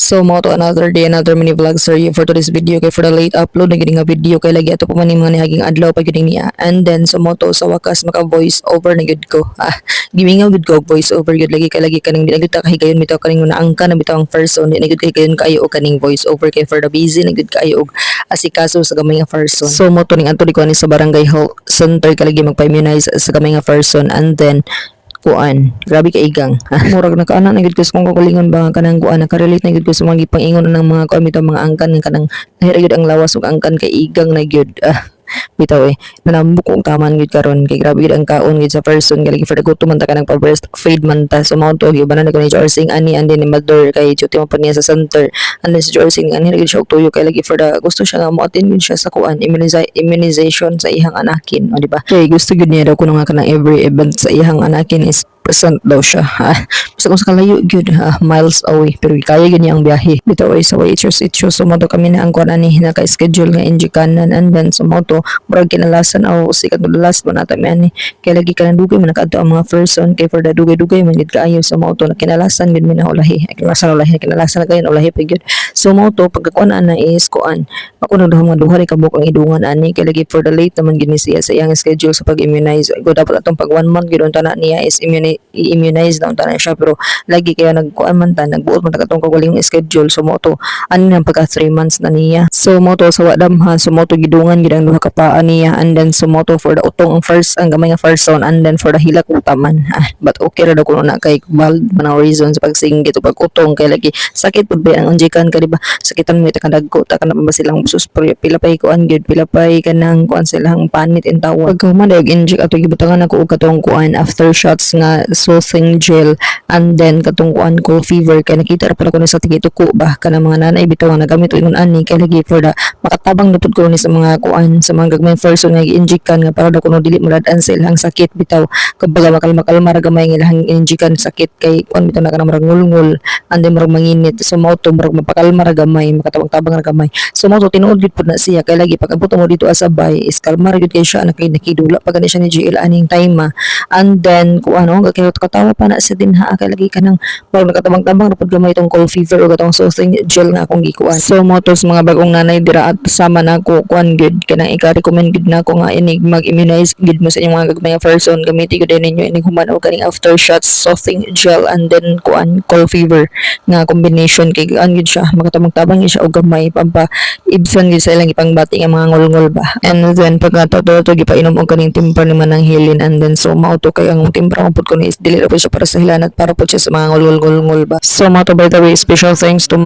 So mo to another day, another mini vlog sir you for today's video kay for the late upload na gid nga video kay lagi ato pa man mga nihaging adlaw pa gid niya. And then so mo to sa wakas maka voice over na gid ko. Giving out gid ko voice over gid lagi kaning di na gid ta kahigayon bitaw kaning naangka na bitaw ang first one di na gid kahigayon kayo og kaning voice over kay for the busy na gid kayo og asikaso sa gamay nga first one. So mo to ning adto di ko ni sa barangay health center kalagi magpa-immunize sa gamay nga first one and then kuan grabe ka igang murag nakaana na gid ko sa kung kalingon ba kanang kuan nakarelate na gid ko sa mga gipangingon ng mga kuan bitaw mga angkan ng kanang nahira gid ang lawas ug angkan kay igang na gid bitaw nanambok kong taman gid karon kay grabe gid ang kaon gid sa person gali for the good man ta kanang pa breast feed man ta so mount og ibanan ko ni Jorsing ani and then ni Mother kay chuti man pa niya sa center and then si Jorsing ani gid siya og tuyo kay lagi for the gusto siya nga mo-attend gid siya sa kuan immunization sa ihang anakin o di ba kay gusto gid niya daw kuno nga kanang every event sa ihang anakin is present daw siya basta kung sa kalayo good miles away pero kaya gid niya ang biyahe bitaw ay sa HSH so mo to kami na ang kuan ani naka-schedule nga injikanan and then so mo to murag kinalasan aw sikat to the last man ata mi ani kay lagi kanang dugay man nakadto ang mga person kay for the dugay man gid kaayo sa mo to kinalasan gid mi na ulahi kinalasan na kayo ulahi pa gid so mo to pagkakuan na is kuan ako na daw mga duha ka bukang idungan ani kay lagi for the late naman gid ni siya sa iyang schedule sa pag-immunize go dapat atong pag 1 month gid unta na niya is i-immunize na unta na siya pero lagi kaya nagkuan man ta nagbuot man ta katong kagaling schedule so mo to ani nang pagka 3 months na niya so mo to sa wadam ha so mo to gidungan gid ang duha ka paa niya and then so mo to for the utong ang first ang gamay nga first one and then for the hilak utaman but okay ra daw kuno na kay valid man ang reason sa pagsinggit o pag utong kay lagi sakit pud ba ang unjikan ka diba sakitan mo ita kadagko ta kana ba silang sus pila pay kuan gid pila pay kanang kuan silang panit in tawag pag human dag inject ato gibutangan ako og katong kuan after shots nga soothing gel and then katong kuan cold fever kay nakita ra pala ko ni sa tigituko ba kanang mga nanay bitaw nga nagamit og ingon ani kay lagi for the makatabang nutud ko ni sa mga kuan sa mga gagmay person nga gi-injectan nga para daw kuno dili muladan sa ilang sakit bitaw kumbaga makalma ra gamay nga ilang injectan sakit kay kuan bitaw na kanang marag ngulngul and then marag manginit so mao to marag mapakalma ra gamay makatabang-tabang ra gamay so mao to tinuod gid pud na siya kay lagi pag abot mo dito asabay is kalma ra gid kay siya nakidula pag ani siya ni GL aning time and then kuan kay katawa pa na sa dinha kay lagi kanang marag nakatabang-tabang ra pud gamay tong cold fever o katong soothing gel nga akong gikuan so mao to sa mga bagong nanay dira at sama na ko kuan gid kanang i-recommend gid na ko nga inig mag-immunize gid mo sa inyong mga gagmay person gamitin gid ninyo inig human o kaning after shots soothing gel and then kuan cold fever nga combination kay gaan gid siya makatabang-tabang gid siya og gamay pampa ibsan gid sa ilang ipangbati nga mga ngol-ngol ba and then pagka to gipainom og kaning timpra ni manang hilin and then so mao to kay ang timpra pud ko ni is dili ra pud siya para sa hilanat para pud siya sa mga ngol-ngol ba so mao to by the way special thanks to